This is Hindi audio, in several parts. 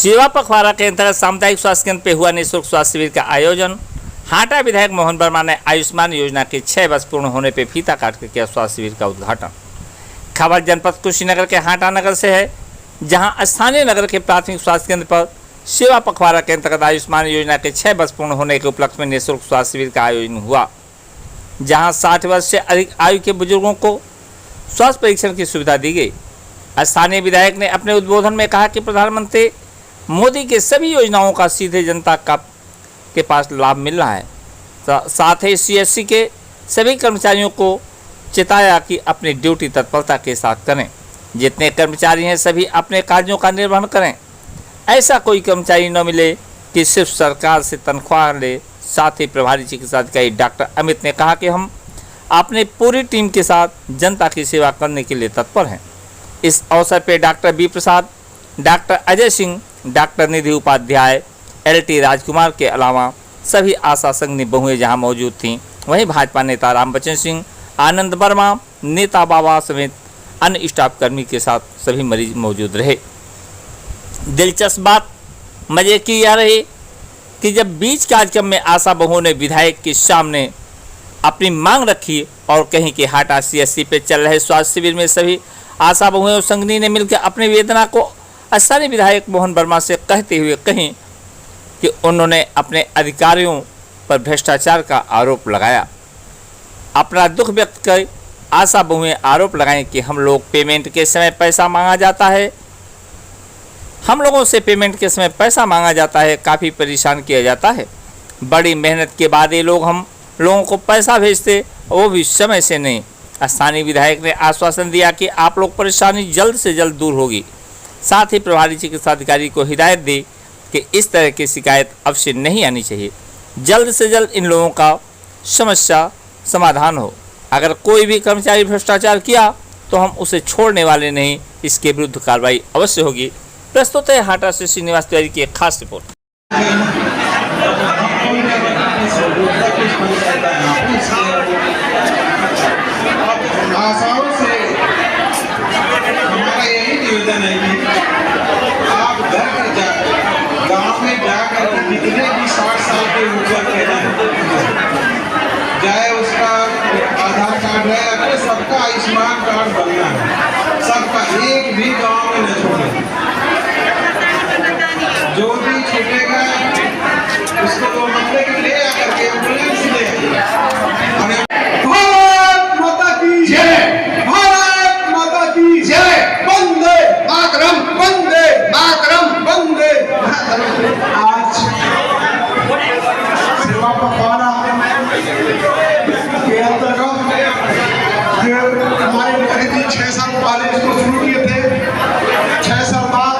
सेवा पखवाड़ा के अंतर्गत सामुदायिक स्वास्थ्य केंद्र पे हुआ निःशुल्क स्वास्थ्य शिविर का आयोजन। हाटा विधायक मोहन वर्मा ने आयुष्मान योजना के 6 वर्ष पूर्ण होने पे फीता काट कर किया स्वास्थ्य शिविर का उद्घाटन। खबर जनपद कुशीनगर के हाटा नगर से है, जहां स्थानीय नगर के प्राथमिक स्वास्थ्य केंद्र पर सेवा पखवाड़ा के अंतर्गत आयुष्मान योजना के 6 वर्ष पूर्ण होने के उपलक्ष्य में निःशुल्क स्वास्थ्य शिविर का आयोजन हुआ, जहां 60 वर्ष से अधिक आयु के बुजुर्गों को स्वास्थ्य परीक्षण की सुविधा दी गई। स्थानीय विधायक ने अपने उद्बोधन में कहा कि प्रधानमंत्री मोदी के सभी योजनाओं का सीधे जनता के पास लाभ मिल रहा है। साथ ही CSC के सभी कर्मचारियों को चेताया कि अपनी ड्यूटी तत्परता के साथ करें। जितने कर्मचारी हैं सभी अपने कार्यों का निर्वहन करें। ऐसा कोई कर्मचारी न मिले कि सिर्फ सरकार से तनख्वाह ले। साथ ही प्रभारी चिकित्सा अधिकारी डॉक्टर अमित ने कहा कि हम अपनी पूरी टीम के साथ जनता की सेवा करने के लिए तत्पर हैं। इस अवसर पर डॉक्टर बी प्रसाद, डॉक्टर अजय सिंह, डॉक्टर निधि उपाध्याय, LT राजकुमार के अलावा सभी आशा संघनी बहुएं जहां मौजूद थीं। वहीं भाजपा नेता राम बच्चन सिंह, आनंद वर्मा, नेता बाबा समेत अन्य स्टाफ कर्मी के साथ सभी मरीज मौजूद रहे। दिलचस्प बात मजे की यह रही कि जब बीच कार्यक्रम में आशा बहुओं ने विधायक के सामने अपनी मांग रखी और कहीं कि हाटा CSC पे चल रहे स्वास्थ्य शिविर में सभी आशा बहुएं और संघनी ने मिलकर अपनी वेदना को स्थानीय विधायक मोहन वर्मा से कहते हुए कहीं कि उन्होंने अपने अधिकारियों पर भ्रष्टाचार का आरोप लगाया। अपना दुख व्यक्त कर आशा बहुएं आरोप लगाएं कि हम लोग पेमेंट के समय पैसा मांगा जाता है, हम लोगों से पेमेंट के समय पैसा मांगा जाता है, काफ़ी परेशान किया जाता है। बड़ी मेहनत के बाद ये लोग हम लोगों को पैसा भेजते, वो भी समय से नहीं। स्थानीय विधायक ने आश्वासन दिया कि आप लोग परेशानी जल्द से जल्द दूर होगी। साथ ही प्रभारी चिकित्सा अधिकारी को हिदायत दी कि इस तरह की शिकायत अवश्य नहीं आनी चाहिए। जल्द से जल्द इन लोगों का समस्या समाधान हो। अगर कोई भी कर्मचारी भ्रष्टाचार किया तो हम उसे छोड़ने वाले नहीं, इसके विरुद्ध कार्रवाई अवश्य होगी। प्रस्तुत है हाटा से श्रीनिवास तिवारी की एक खास रिपोर्ट। आशाओं से हमारा यही निवेदन है कि आप घर घर जाकर गांव में जाकर जितने भी 60 साल के ऊपर के हैं, चाहे उसका आधार कार्ड है, अपने सबका आयुष्मान कार्ड बनना है। सबका एक भी गांव में न छोड़े। जो भी छूटेगा उसको वो मतलब कि ले आकर के एम्बुलेंस ले आज सेवा पखवाड़ा के अंतर्गत हमारे मुख्यमंत्री 6 साल पहले इसको शुरू किए थे। 6 साल बाद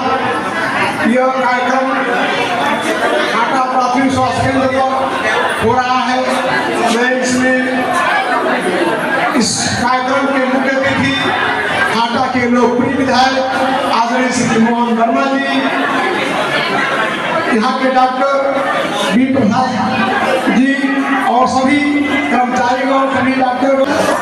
यह कार्यक्रम हाटा प्राथमिक स्वास्थ्य केंद्र पर हो रहा है। मैं इसमें इस कार्यक्रम के मुख्य अतिथि हाटा के लोकप्रिय विधायक आदरणीय श्री मोहन वर्मा जी, यहाँ के डॉक्टर बी प्रसाद जी और सभी कर्मचारीगण, सभी डॉक्टर।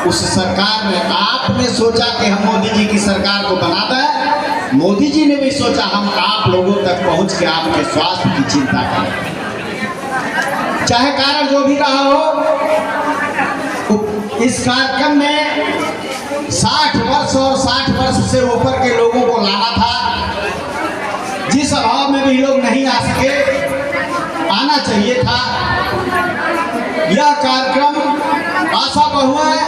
उस सरकार ने आपने सोचा कि हम मोदी जी की सरकार को बना दें। मोदी जी ने भी सोचा हम आप लोगों तक पहुंच के आपके स्वास्थ्य की चिंता करें, चाहे कारण जो भी रहा हो। इस कार्यक्रम में 60 वर्ष और 60 वर्ष से ऊपर के लोगों को लाना था। जिस अभाव में भी लोग नहीं आ सके, आना चाहिए था। यह कार्यक्रम आशा बहुएं,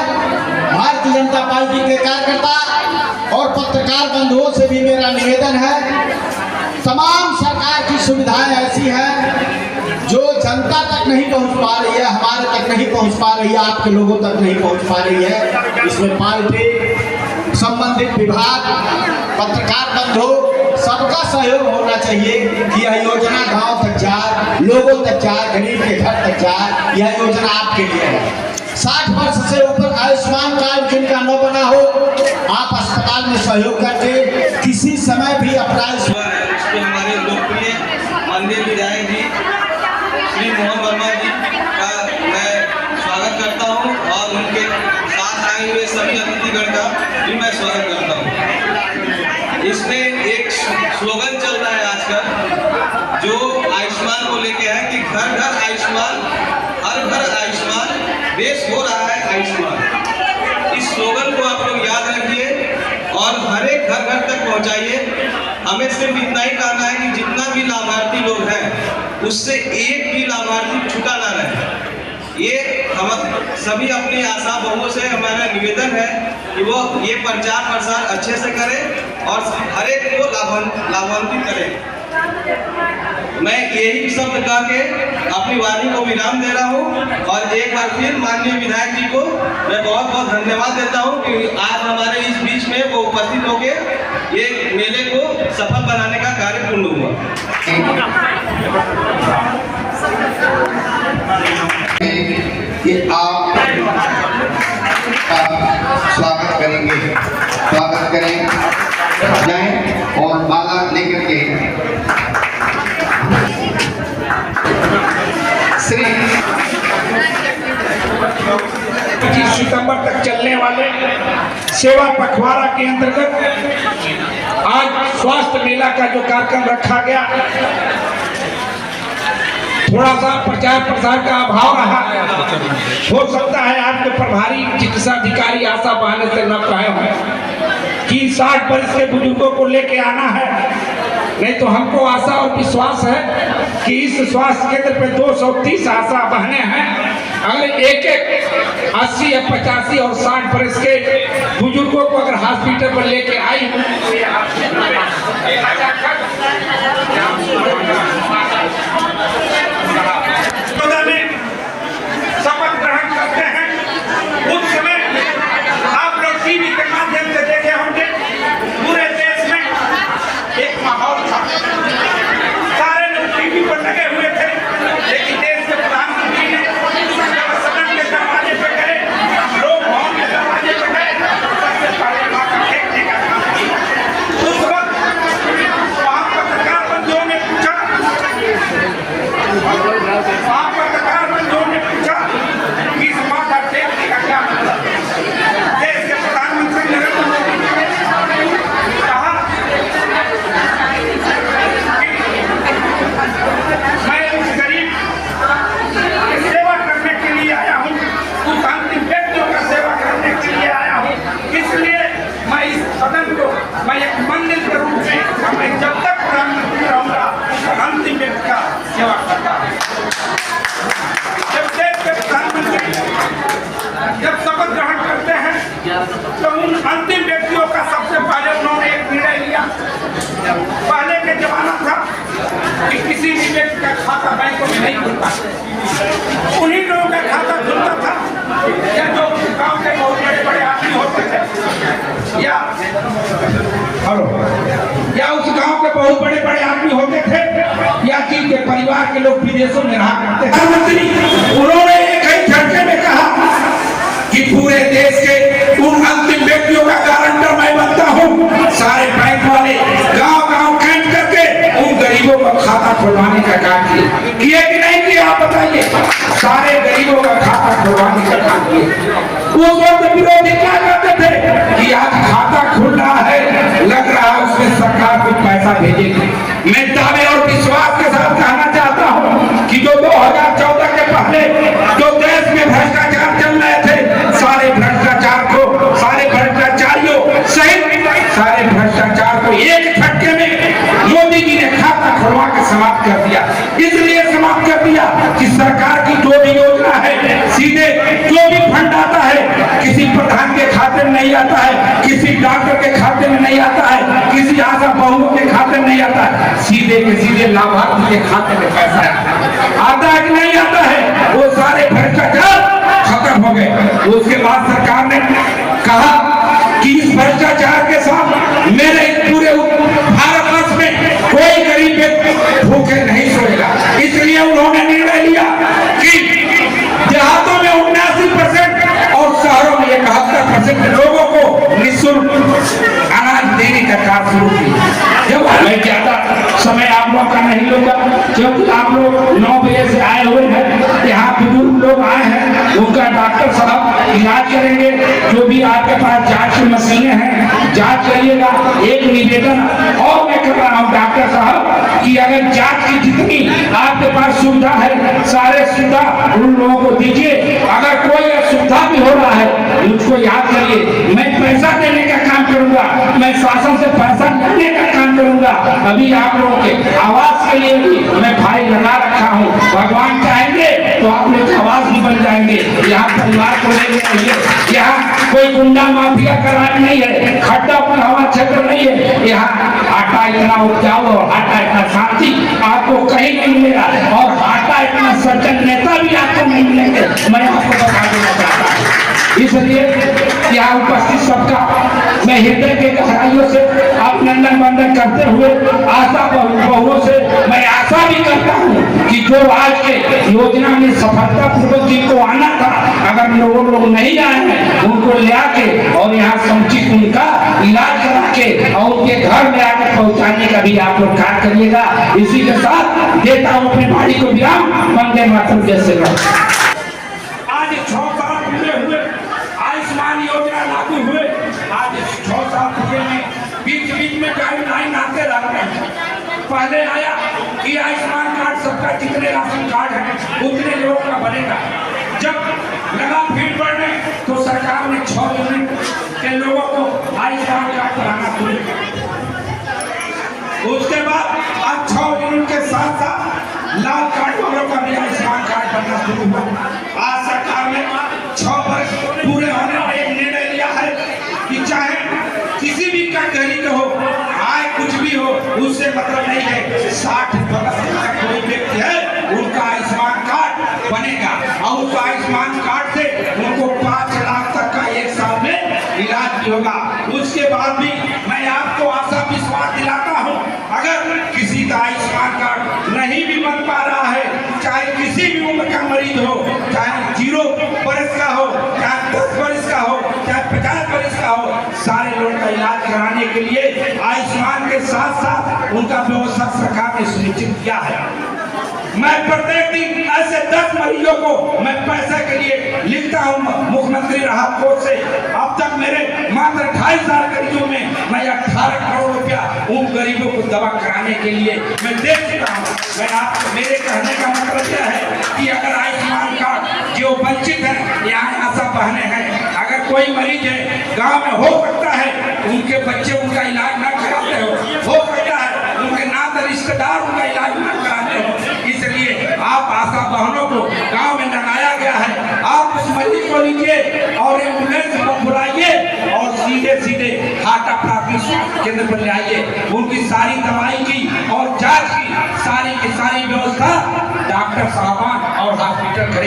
भारतीय जनता पार्टी के कार्यकर्ता और पत्रकार बंधुओं से भी मेरा निवेदन है, तमाम सरकार की सुविधाएं ऐसी हैं जो जनता तक नहीं पहुंच पा रही है, हमारे तक नहीं पहुंच पा रही है, आपके लोगों तक नहीं पहुंच पा रही है। इसमें पार्टी, संबंधित विभाग, पत्रकार बंधु सबका सहयोग होना चाहिए कि यह योजना गांव तक जाए, लोगों तक जाए, गरीब के घर तक जाए। यह योजना आपके लिए है। 60 वर्ष से ऊपर आयुष्मान कार्ड जिनका न बना हो, आप अस्पताल में सहयोग करके किसी समय भी अपना हमारे लोकप्रिय माननीय विधायक जी श्री मोहन वर्मा जी का मैं स्वागत करता हूं और उनके साथ आए हुए सभी अतिथिगण का भी मैं स्वागत करता हूं। इसमें एक स्लोगन चल रहा है आजकल आयुष्मान, हर घर आयुष्मान, देश हो रहा है आयुष्मान। इस स्लोगन को आप लोग याद रखिए और हर एक घर घर तक पहुंचाइए। हमें सिर्फ इतना ही कहना है कि जितना भी लाभार्थी लोग हैं उससे एक भी लाभार्थी छूटा ना रहे। ये हम सभी अपनी आशा बहुओं से हमारा निवेदन है कि वो ये प्रचार प्रसार अच्छे से करें और हर एक को लाभान्वित करें। मैं यही शब्द कह के अपनी वाणी को विराम दे रहा हूँ और एक बार फिर माननीय विधायक जी को मैं बहुत बहुत धन्यवाद देता हूँ कि आज हमारे इस बीच में वो उपस्थित होकर ये मेले को सफल बनाने का कार्य पूर्ण हुआ। कि आप स्वागत करें जाएं और माला लेकर के श्री 25 सितंबर तक चलने वाले सेवा पखवाड़ा के अंतर्गत आज स्वास्थ्य मेला का जो कार्यक्रम रखा गया, थोड़ा सा प्रचार प्रसार का अभाव रहा। हो सकता है आपके प्रभारी चिकित्सा अधिकारी आशा बहाने से न कहे हों कि 60 वर्ष के बुजुर्गों को लेके आना है, नहीं तो हमको आशा और विश्वास है कि इस स्वास्थ्य केंद्र पे 230 आशा बहने हैं। अगर एक 80 या 85 और 60 वर्ष के बुजुर्गों को अगर हॉस्पिटल पर लेके आई शपथ ग्रहण करते हैं, उस समय आप लोग टीवी के माध्यम से देखे होंगे पूरे देश में एक माहौल था, सारे लोग टीवी पर लगे हुए थे। लेकिन देश के प्रधानमंत्री ने जब सदन के दरवाजे पे गए, लोग भवन के दरवाजे पे गए, सबसे पहले मां का फेंकने का काम किया। उस वक्त वहां पत्रकार बंधुओं ने पूछा कि इस मां का फेंकने का क्या मतलब? देश के प्रधानमंत्री नरेंद्र मोदी ने कहा मैं उस गरीब की सेवा करने के लिए आया हूँ, उस अंतिम व्यक्तियों का सेवा करने के लिए आया हूँ। इसलिए मैं इस सदन को मैं एक मंदिर के रूप में मैं जब तक प्रधानमंत्री रहूंगा अंतिम व्यक्ति का सेवा करता हूँ। जब देश के प्रधानमंत्री जब शपथ ग्रहण करते हैं तो उन अंतिम व्यक्तियों का सबसे पहले उन्होंने एक निर्णय लिया। पहले के जमाना था कि किसी भी व्यक्ति का खाता बैंकों में नहीं खुलता, उन्हीं लोगों का खाता खुलता था या जो गांव के बहुत बड़े बड़े आदमी होते थे या उस गांव के बहुत बड़े बड़े आदमी होते थे या जिनके परिवार के लोग विदेशों में रहा करते थे। प्रधानमंत्री उन्होंने एक ही झटके में कहा कि पूरे देश के उन अंतिम व्यक्तियों का गारंटर मैं बनता हूँ। सारे बैंक वाले गांव-गांव कैंप करके उन गरीबों का खाता खुलवाने का काम किए कि नहीं किया? आप बताइए। सारे गरीबों का खाता खुलवाने का काम किए। उस वक्त विरोधी क्या कहते थे कि आज खाता खुल रहा है, लग रहा है उसमें सरकार कुछ पैसा भेजेगी। मैं दावे और विश्वास के साथ कहना चाहता हूँ कि जो 2014 के पहले जो देश में भ्रष्टाचार चल रहे थे, सारे भ्रष्टाचार को, सारे भ्रष्टाचारियों सहित सारे भ्रष्टाचार को एक झटके में मोदी जी ने खाता खुलवा के समाप्त कर दिया। इसलिए समाप्त कर दिया कि सरकार की जो भी योजना है, सीधे जो भी फंड आता है किसी प्रधान के खाते में नहीं आता है, किसी डॉक्टर के खाते में नहीं आता है, किसी आशा बहुओं के खाते में नहीं आता है, सीधे के सीधे लाभार्थी के खाते में पैसा आता है कि नहीं आता है। वो सारे भ्रष्टाचार खत्म हो गए। उसके बाद सरकार ने कहा कि इस भ्रष्टाचार के साथ मेरे पूरे भारतवर्ष में कोई गरीब व्यक्ति भूखे नहीं सोएगा। इसलिए उन्होंने निर्णय लिया कि देहातों में 79% और शहरों में 71% लोगों को निःशुल्क अनाज देने का कार्य शुरू किया। जब मैं ज्यादा समय आप लोग का नहीं लूंगा क्योंकि आप लोग 9 बजे से आए हुए हैं, यहाँ बुजुर्ग लोग आए हैं, उनका डॉक्टर साहब इलाज करेंगे। जो भी आपके पास जांच की मशीनें हैं जांच करिएगा। एक निवेदन और मैं कर रहा हूँ डॉक्टर साहब कि अगर जांच की जितनी आपके पास सुविधा है सारे सुविधा उन लोगों को दीजिए। अगर कोई असुविधा भी हो रहा है मुझको याद करिए, मैं पैसा देने का काम करूंगा, मैं शासन से पैसा लेने का काम करूंगा। अभी आप लोगों के आवास के लिए भी मैं भाई लगा रखा हूँ, भगवान चाहेंगे तो आप लोग आवास भी बन जाएंगे। यहाँ परिवार को लेने के लिए यहाँ कोई गुंडा माफिया का राज नहीं है, खड्डा पर हवा क्षेत्र नहीं है। यहाँ आटा इतना उपजाऊ और आटा इतना शांति आपको कहीं नहीं मिलेगा, और आटा इतना सज्जन नेता भी आपको नहीं मिलेंगे, मैं आपको बता देना चाहता हूँ। इसलिए यहाँ उपस्थित सबका मैं हृदय के गहराइयों से अभिनंदन वंदन करते हुए आशा बहुओं से मैं आशा भी करता हूँ कि जो आज के योजना में सफलतापूर्वक जिनको आना था, अगर लोग नहीं आए हैं उनको ले आके और यहाँ समुचित उनका इलाज करा के और उनके घर में आकर पहुँचाने का भी आप लोग कार्य करिएगा। इसी के साथ देता हूँ अपने भाई को विराम। वंदे मातरम, जय श्री राम। आज 6 साल पूरे हुए आयुष्मान योजना लागू हुए, आज 6 साल पूरे में बीच में गाइडलाइन आते रहते हैं। पहले आया कि आयुष्मान कार्ड सबका जितने राशन कार्ड है उतने लोगों का बनेगा। जब लगा भीड़ बढ़ने तो सरकार ने 6 यूनिट के लोगों को आयुष्मान कार्ड बनाना शुरू किया। उसके बाद आज 6 यूनिट के साथ साथ लाल कार्ड वालों का भी आयुष्मान कार्ड बनना शुरू हुआ। आज सरकार ने 6 वर्ष पूरे होने में एक निर्णय लिया है कि चाहे किसी भी कैटेगरी का हो, आय कुछ भी हो, उससे मतलब नहीं है। 60 वर्ष का कोई व्यक्ति है उनका आयुष्मान कार्ड बनेगा और उस आयुष्मान कार्ड से उनको 5 लाख तक का 1 साल में इलाज भी होगा। उसके बाद भी मैं आपको आशा विश्वास दिलाता हूँ, अगर किसी का आयुष्मान कार्ड नहीं भी बन पा रहा है, चाहे किसी भी उम्र का मरीज हो, चाहे 0 वर्ष का हो, चाहे 10 वर्ष का हो, चाहे 50 वर्ष का हो, सारे लोगों का इलाज कराने के लिए आयुष्मान के साथ साथ उनका व्यवस्था सरकार ने सुनिश्चित किया है। मैं प्रत्येक दिन ऐसे 10 मरीजों को मैं पैसे के लिए लिखता हूँ मुख्यमंत्री राहत कोष से। अब तक मेरे मात्र 2.5 गरीबों में मैं 18 करोड़ रुपया उन गरीबों को दवा कराने के लिए मैं दे चुका हूँ। मैं आपको मेरे कहने का मतलब यह है कि अगर आयुष्मान कार्ड जो वंचित है, यहाँ आशा बहने हैं, अगर कोई मरीज है गाँव में हो सकता है उनके बच्चे उनका इलाज न कराते हो सकता है उनके नात रिश्तेदार उनका इलाज न कराते हो, इसलिए आप आशा बहनों को गांव में लगाया गया है। आप उस मरीज को लीजिए और एम्बुलेंस को बुलाइए और सीधे हाटा प्राथमिक स्वास्थ्य केंद्र पर ले आइए। उनकी सारी दवाई की और जांच की सारी